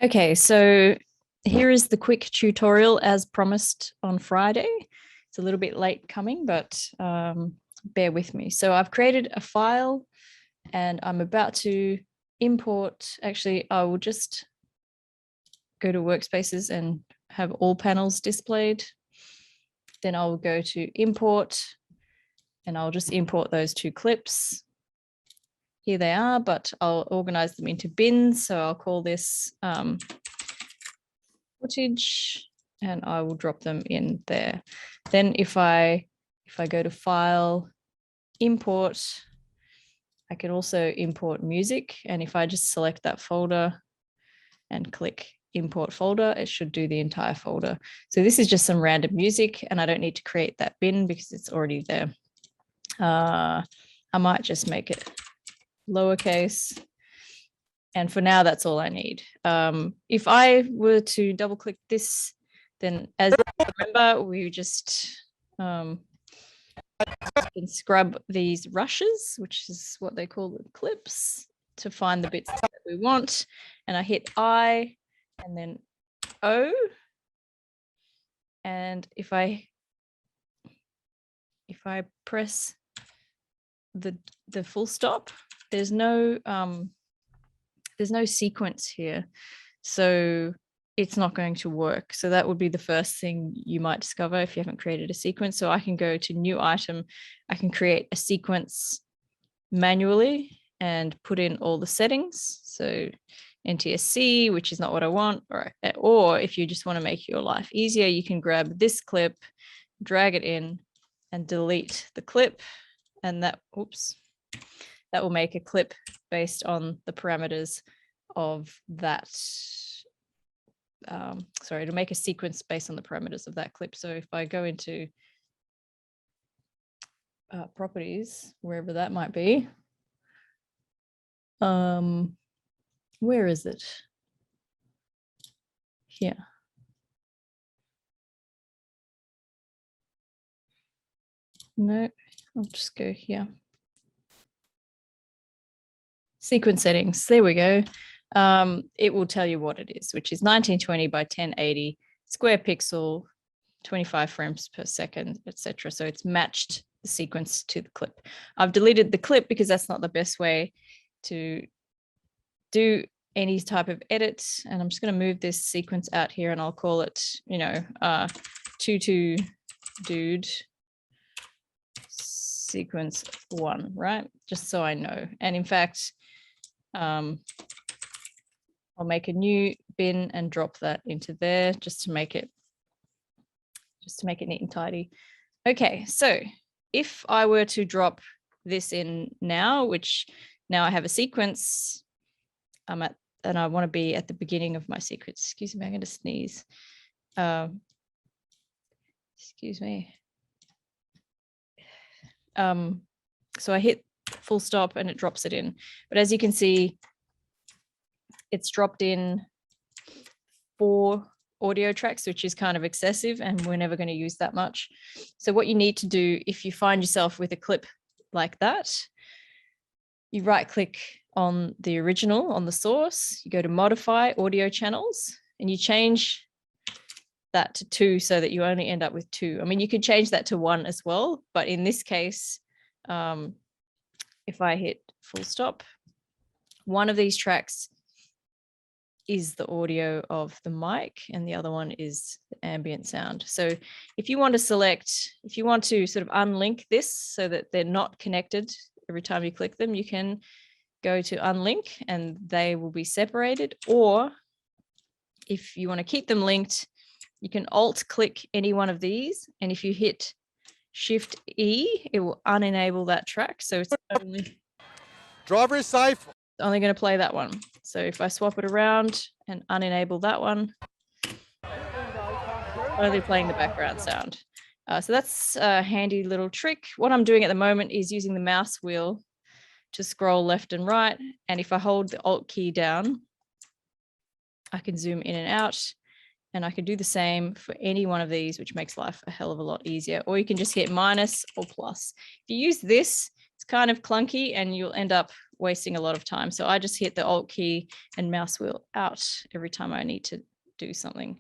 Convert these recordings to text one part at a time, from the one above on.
Okay, so here is the quick tutorial as promised on Friday. It's a little bit late coming, but bear with me. So I've created a file and I'm about to import. Actually, I will just go to workspaces and have all panels displayed. Then I'll go to import and I'll just import those two clips. Here they are, but I'll organize them into bins. So I'll call this footage and I will drop them in there. Then if I go to file, import, I can also import music. And if I just select that folder and click import folder, it should do the entire folder. So this is just some random music and I don't need to create that bin because it's already there. I might just make it lowercase. And for now, that's all I need. If I were to double click this, then as you remember, we just can scrub these rushes, which is what they call the clips, to find the bits that we want. And I hit I and then O. And if I press the full stop, there's no sequence here, so it's not going to work. So that would be the first thing you might discover if you haven't created a sequence. So I can go to new item, I can create a sequence manually and put in all the settings. So NTSC, which is not what I want, or if you just want to make your life easier, you can grab this clip, drag it in and delete the clip, and that will make a clip based on the parameters of that. It'll make a sequence based on the parameters of that clip. So if I go into properties, wherever that might be, where is it? Here. No, I'll just go here. Sequence settings, there we go. It will tell you what it is, which is 1920 by 1080 square pixel, 25 frames per second, etc. So it's matched the sequence to the clip. I've deleted the clip because that's not the best way to do any type of edit. And I'm just going to move this sequence out here and I'll call it, Tutu dude sequence 1, right? Just so I know. And in fact, I'll make a new bin and drop that into there just to make it neat and tidy. Okay, so if I were to drop this in now, which now I have a sequence, and I want to be at the beginning of my sequence. Excuse me, I'm going to sneeze. Excuse me. So I hit full stop and it drops it in. But as you can see, it's dropped in 4 audio tracks, which is kind of excessive and we're never going to use that much. So what you need to do if you find yourself with a clip like that, you right click on the original, on the source, you go to modify audio channels and you change that to 2 so that you only end up with 2. I mean, you could change that to 1 as well, but in this case, if I hit full stop, one of these tracks is the audio of the mic and the other one is the ambient sound. So if you want to sort of unlink this so that they're not connected every time you click them, you can go to unlink and they will be separated. Or if you want to keep them linked, you can alt click any one of these. And if you hit Shift E, it will unenable that track. So it's only driver is safe. Only going to play that one. So if I swap it around and unenable that one, only playing the background sound. So that's a handy little trick. What I'm doing at the moment is using the mouse wheel to scroll left and right. And if I hold the Alt key down, I can zoom in and out. And I can do the same for any one of these, which makes life a hell of a lot easier. Or you can just hit minus or plus. If you use this, it's kind of clunky and you'll end up wasting a lot of time. So I just hit the Alt key and mouse wheel out every time I need to do something.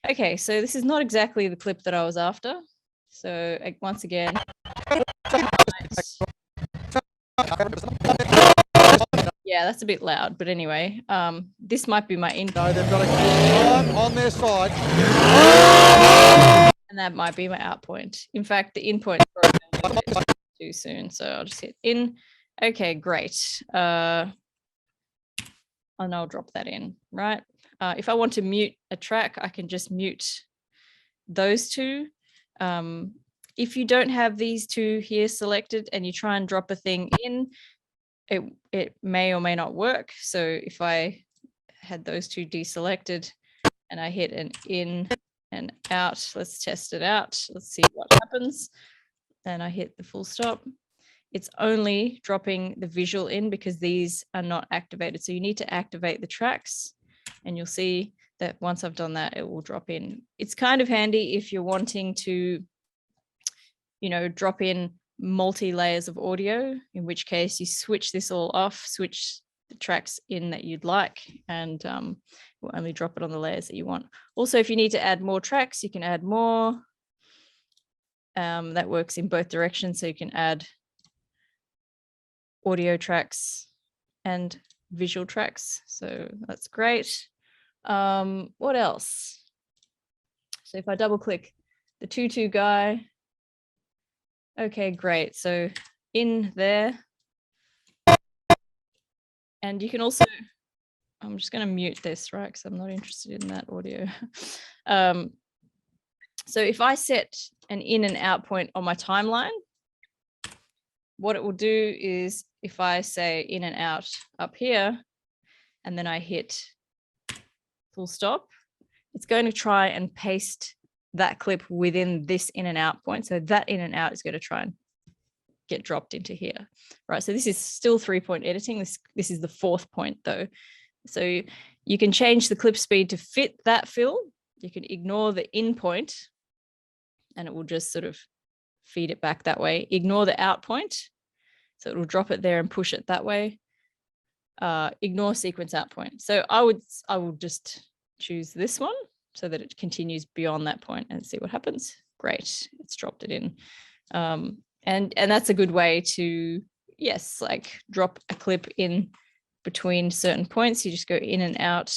Okay, so this is not exactly the clip that I was after. So once again, yeah, that's a bit loud, but anyway, this might be my input. No, they've got a time on their side. And that might be my out point. In fact, the in point is too soon, so I'll just hit in. Okay, great. And I'll drop that in, right? If I want to mute a track, I can just mute those two. If you don't have these two here selected and you try and drop a thing in, it may or may not work. So if I had those two deselected and I hit an in and out, let's test it out. Let's see what happens. And I hit the full stop. It's only dropping the visual in because these are not activated. So you need to activate the tracks and you'll see that once I've done that, it will drop in. It's kind of handy if you're wanting to, you know, drop in multi-layers of audio, in which case you switch this all off, switch the tracks in that you'd like, and we'll only drop it on the layers that you want. Also, if you need to add more tracks, you can add more. That works in both directions. So you can add audio tracks and visual tracks. So that's great. What else? So if I double click the Tutu guy, okay, great. So in there, and you can also, I'm just going to mute this, right? Because I'm not interested in that audio. So if I set an in and out point on my timeline, what it will do is if I say in and out up here, and then I hit full stop, it's going to try and paste that clip within this in and out point. So that in and out is going to try and get dropped into here, right? So this is still 3-point editing. This is the 4th point though. So you can change the clip speed to fit that fill. You can ignore the in point and it will just sort of feed it back that way. Ignore the out point. So it will drop it there and push it that way. Ignore sequence out point. So I will just choose this one so that it continues beyond that point and see what happens. Great, it's dropped it in. And that's a good way to, yes, like drop a clip in between certain points. You just go in and out.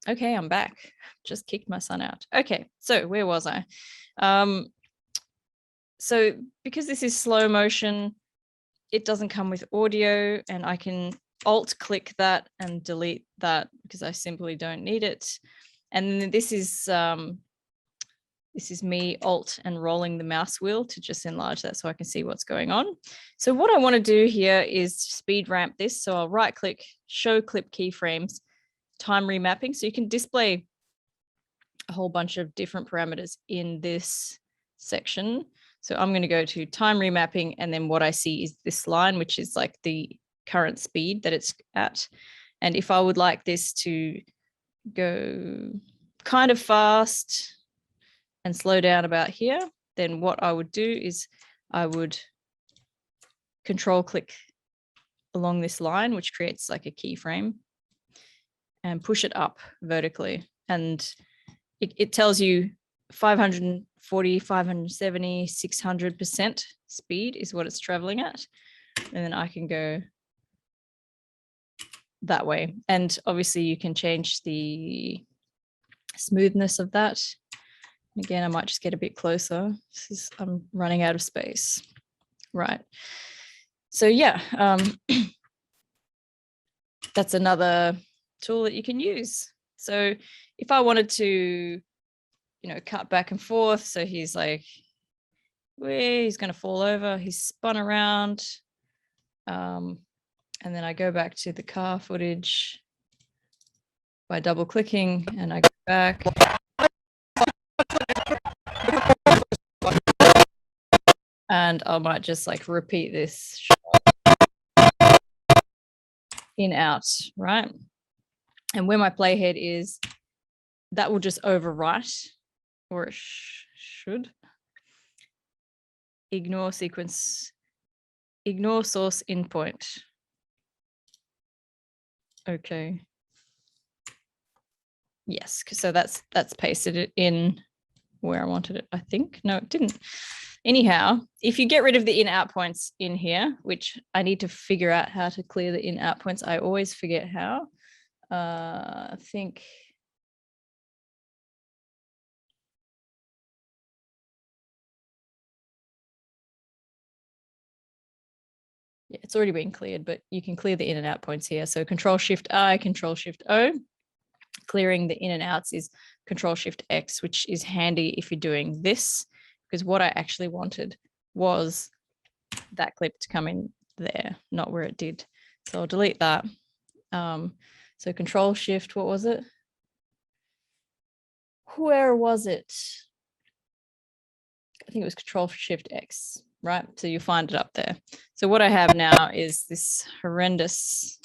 Okay, I'm back. Just kicked my son out. Okay, so where was I? So because this is slow motion, it doesn't come with audio, and I can alt click that and delete that because I simply don't need it. And then this is me alt and rolling the mouse wheel to just enlarge that so I can see what's going on. So what I want to do here is speed ramp this. So I'll right click, show clip keyframes, time remapping. So you can display a whole bunch of different parameters in this section. So I'm going to go to time remapping, and then what I see is this line, which is like the current speed that it's at. And if I would like this to go kind of fast and slow down about here, then what I would do is I would control click along this line, which creates like a keyframe, and push it up vertically. And it tells you 540, 570, 600% speed is what it's traveling at. And then I can go that way. And obviously you can change the smoothness of that. Again, I might just get a bit closer. I'm running out of space. Right. So yeah, that's another tool that you can use. So if I wanted to, you know, cut back and forth, so he's like, he's going to fall over, he's spun around. And then I go back to the car footage by double clicking, and I go back. And I might just like repeat this shot. In, out, right? And where my playhead is, that will just overwrite, or it should. Ignore sequence Ignore source in point. Okay. Yes, so that's pasted it in where I wanted it, I think. No, it didn't. Anyhow, if you get rid of the in-out points in here, which I need to figure out how to clear the in-out points. I always forget how. I think yeah, it's already been cleared, but you can clear the in and out points here. So Control-Shift-I, Control-Shift-O. Clearing the in and outs is Control-Shift-X, which is handy if you're doing this, because what I actually wanted was that clip to come in there, not where it did. So I'll delete that. So Control-Shift, what was it? Where was it? I think it was Control-Shift-X, right? So you find it up there. So what I have now is this horrendous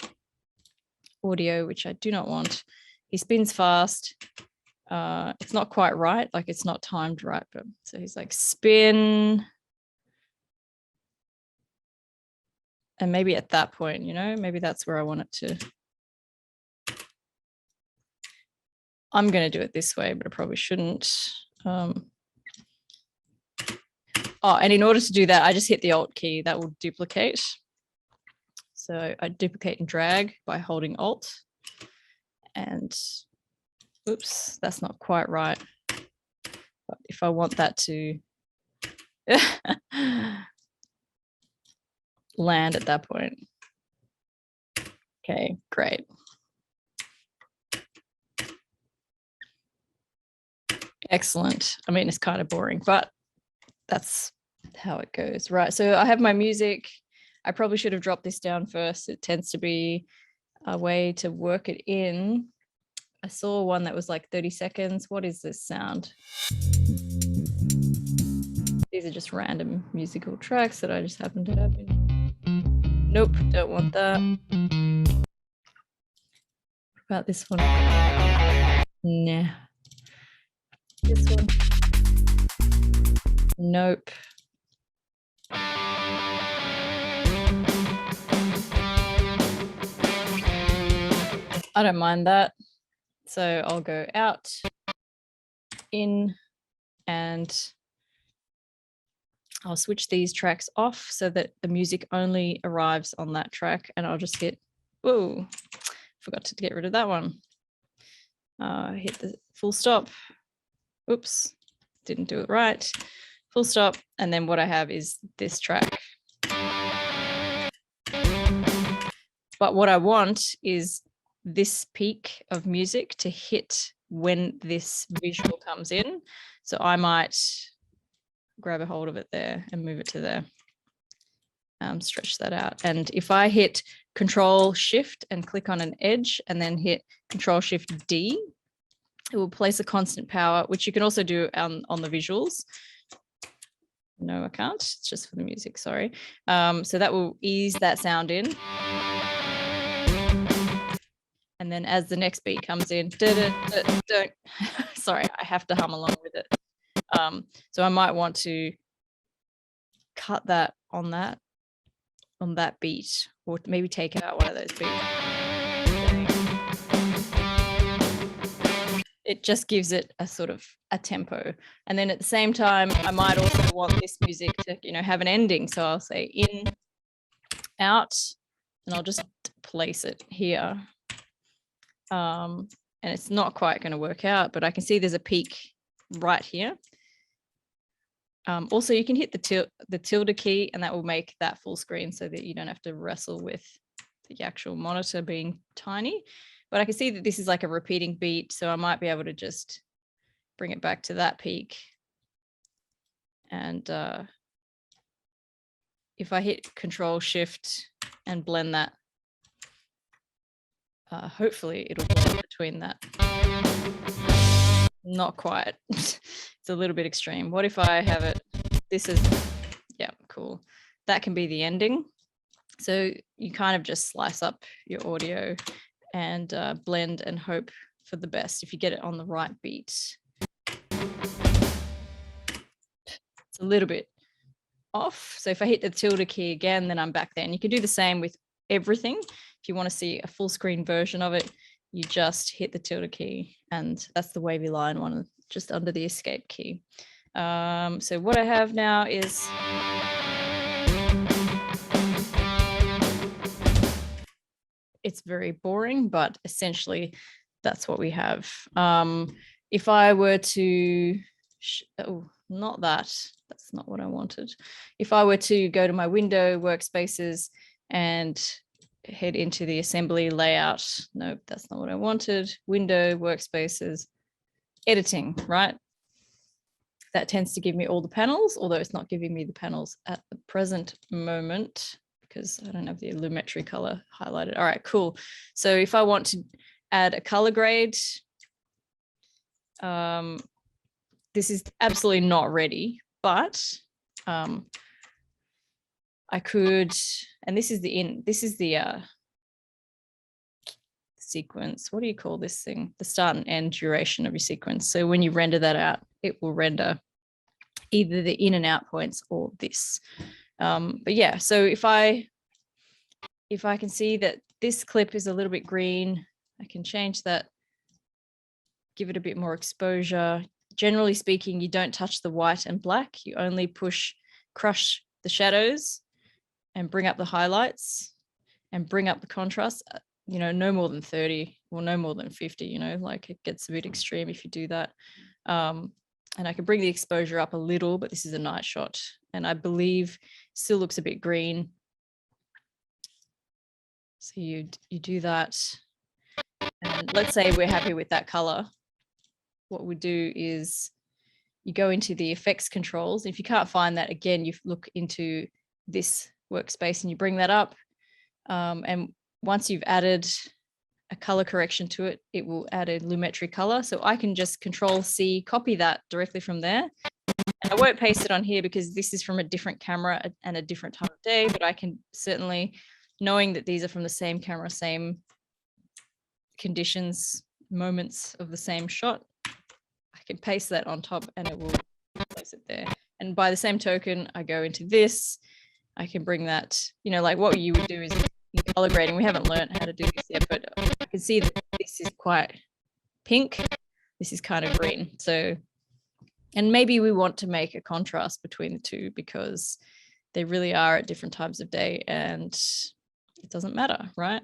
audio, which I do not want. He spins fast. It's not quite right. Like it's not timed right. But so he's like spin. And maybe at that point, you know, maybe that's where I want it to. I'm going to do it this way, but I probably shouldn't. And in order to do that, I just hit the Alt key. That will duplicate. So I duplicate and drag by holding Alt. And oops, that's not quite right. But if I want that to land at that point. Okay, great. Excellent. I mean, it's kind of boring, but that's how it goes. Right, so I have my music. I probably should have dropped this down first. It tends to be a way to work it in. I saw one that was like 30 seconds. What is this sound? These are just random musical tracks that I just happen to have in. Nope, don't want that. What about this one? Nah. This one. Nope. I don't mind that. So I'll go out, in, and I'll switch these tracks off so that the music only arrives on that track, and I'll just hit, whoa, forgot to get rid of that one. Hit the full stop. Oops, didn't do it right. Full stop, and then what I have is this track. But what I want is this peak of music to hit when this visual comes in. So I might grab a hold of it there and move it to there. Stretch that out. And if I hit Control-Shift and click on an edge and then hit Control-Shift-D, it will place a constant power, which you can also do on the visuals. No, I can't. It's just for the music, sorry. So that will ease that sound in. And then as the next beat comes in, sorry, I have to hum along with it. So I might want to cut that on that beat, or maybe take out one of those beats. It just gives it a sort of a tempo. And then at the same time, I might also want this music to, you know, have an ending. So I'll say in, out, and I'll just place it here. And it's not quite going to work out, but I can see there's a peak right here. Also, you can hit the tilde key, and that will make that full screen so that you don't have to wrestle with the actual monitor being tiny. But I can see that this is like a repeating beat, so I might be able to just bring it back to that peak. And if I hit Control-Shift and blend that, hopefully it'll blend between that. Not quite. It's a little bit extreme. What if I have it? This is, yeah, cool. That can be the ending. So you kind of just slice up your audio and blend and hope for the best if you get it on the right beat. It's a little bit off. So if I hit the tilde key again, then I'm back there. And you can do the same with everything. If you want to see a full screen version of it, you just hit the tilde key, and that's the wavy line one just under the escape key. So what I have now is it's very boring, but essentially that's what we have. If I were to, oh, not that, that's not what I wanted. If I were to go to my window workspaces and head into the assembly layout, nope, that's not what I wanted. Window workspaces, editing, right? That tends to give me all the panels, although it's not giving me the panels at the present moment because I don't have the Lumetri color highlighted. All right, cool. So if I want to add a color grade, this is absolutely not ready, but I could, and this is the sequence. What do you call this thing? The start and end duration of your sequence. So when you render that out, it will render either the in and out points or this. But yeah, so if I can see that this clip is a little bit green, I can change that, give it a bit more exposure. Generally speaking, you don't touch the white and black. You only crush the shadows and bring up the highlights and bring up the contrast, you know, no more than 30 or no more than 50, you know, like it gets a bit extreme if you do that. And I can bring the exposure up a little, but this is a night shot. And I believe still looks a bit green. So you do that. And let's say we're happy with that color. What we do is you go into the effects controls. If you can't find that, again, you look into this workspace and you bring that up. And once you've added a color correction to it, it will add a Lumetri color. So I can just Control-C, copy that directly from there. And I won't paste it on here because this is from a different camera and a different time of day, but I can certainly, knowing that these are from the same camera, same conditions, moments of the same shot, I can paste that on top and it will place it there. And by the same token, I go into this, I can bring that, you know, like what you would do is in color grading, we haven't learned how to do this yet, but I can see that this is quite pink. This is kind of green. So, and maybe we want to make a contrast between the two because they really are at different times of day and it doesn't matter, right?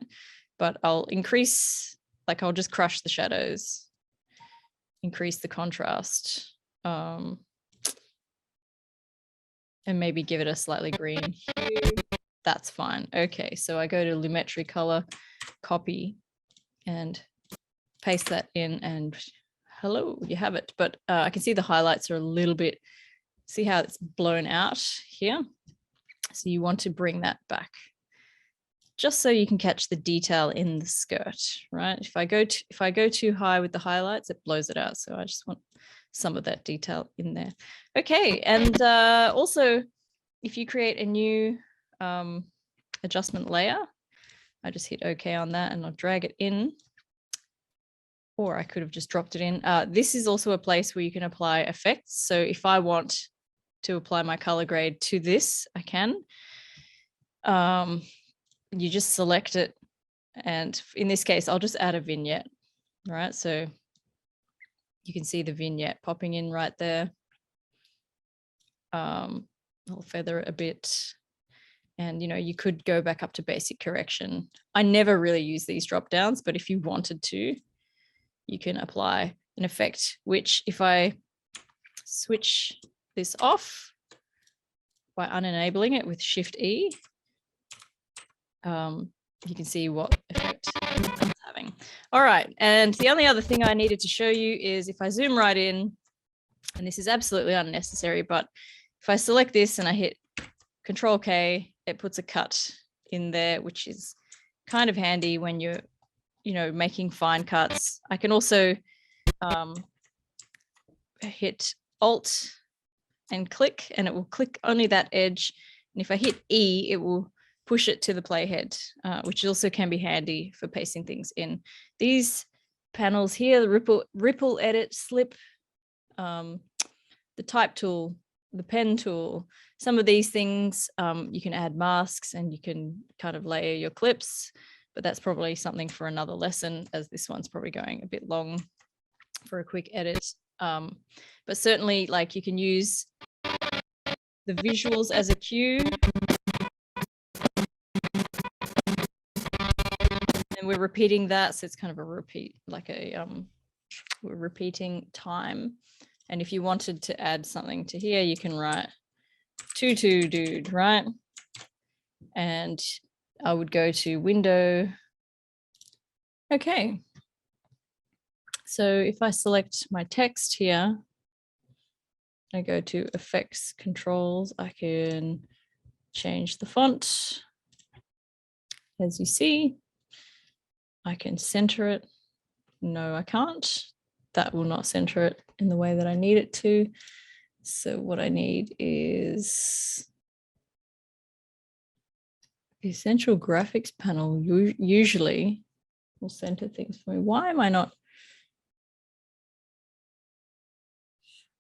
But I'll increase, like I'll just crush the shadows, increase the contrast, and maybe give it a slightly green hue. That's fine. Okay, so I go to Lumetri color, copy, and paste that in, and hello, you have it. But I can see the highlights are a little bit, see how it's blown out here? So you want to bring that back, just so you can catch the detail in the skirt, right? If I go too high with the highlights, it blows it out. So I just want some of that detail in there. Okay, and also, if you create a new adjustment layer, I just hit OK on that and I'll drag it in, or I could have just dropped it in. This is also a place where you can apply effects. So if I want to apply my color grade to this, I can. You just select it, and in this case, I'll just add a vignette, right? So you can see the vignette popping in right there. I'll feather it a bit. And, you know, you could go back up to basic correction. I never really use these drop downs, but if you wanted to, you can apply an effect, which if I switch this off by unenabling it with Shift-E, you can see what effect it's having. All right, and the only other thing I needed to show you is if I zoom right in, and this is absolutely unnecessary, but if I select this and I hit Control-K, it puts a cut in there, which is kind of handy when you're, you know, making fine cuts. I can also hit Alt and click, and it will click only that edge. And if I hit E, it will push it to the playhead, which also can be handy for pasting things in. These panels here, the ripple, edit, slip, the type tool the pen tool. Some of these things, you can add masks and you can kind of layer your clips, but that's probably something for another lesson, as this one's probably going a bit long for a quick edit. But certainly, like, you can use the visuals as a cue. And we're repeating that, so it's kind of a repeat, like a we're repeating time. And if you wanted to add something to here, you can write Tutu dude, right? And I would go to window. Okay. So if I select my text here, I go to effects controls, I can change the font. As you see, I can center it. No, I can't. That will not center it in the way that I need it to. So what I need is the essential graphics panel usually will center things for me. Why am I not?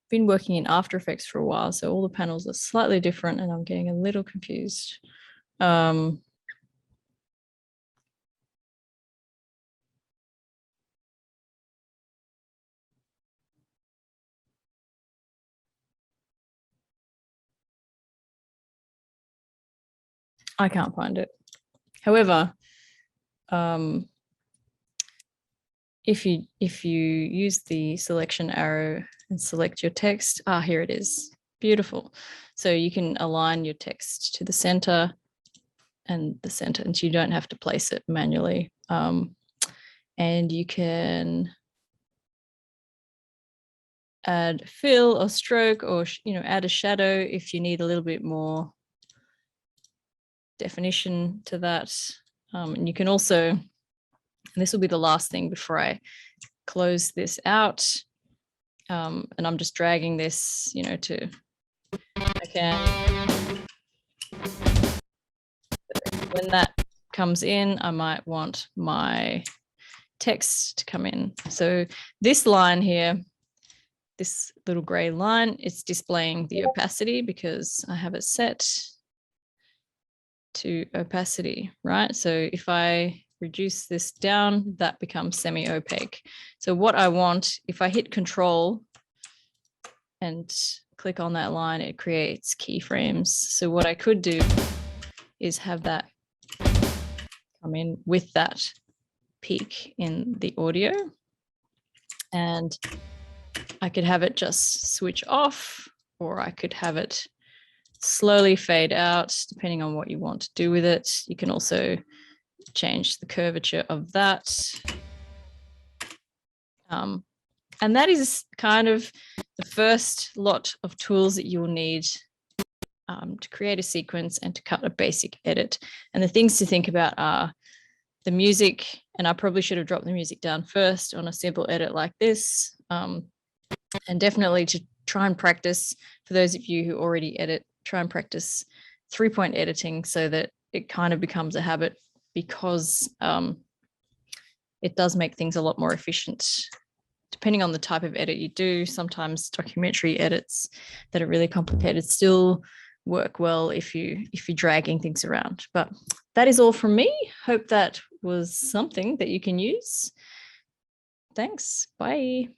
Been working in After Effects for a while, so all the panels are slightly different and I'm getting a little confused. I can't find it. However, if you use the selection arrow and select your text, here it is. Beautiful. So you can align your text to the center and the sentence. You don't have to place it manually. And you can add fill or stroke, or add a shadow if you need a little bit more definition to that. And you can also, and this will be the last thing before I close this out. And I'm just dragging this, to, I can, when that comes in, I might want my text to come in. So this line here, this little gray line, it's displaying the opacity because I have it set to opacity, right? So if I reduce this down, that becomes semi-opaque. So what I want, if I hit Control and click on that line, it creates keyframes. So what I could do is have that come in with that peak in the audio, and I could have it just switch off, or I could have it slowly fade out, depending on what you want to do with it. You can also change the curvature of that. And that is kind of the first lot of tools that you'll need to create a sequence and to cut a basic edit. And the things to think about are the music, and I probably should have dropped the music down first on a simple edit like this. And definitely to try and practice, for those of you who already edit, try and practice 3-point editing so that it kind of becomes a habit, because it does make things a lot more efficient. Depending on the type of edit you do, sometimes documentary edits that are really complicated still work well if you're dragging things around. But that is all from me. Hope that was something that you can use. Thanks. Bye.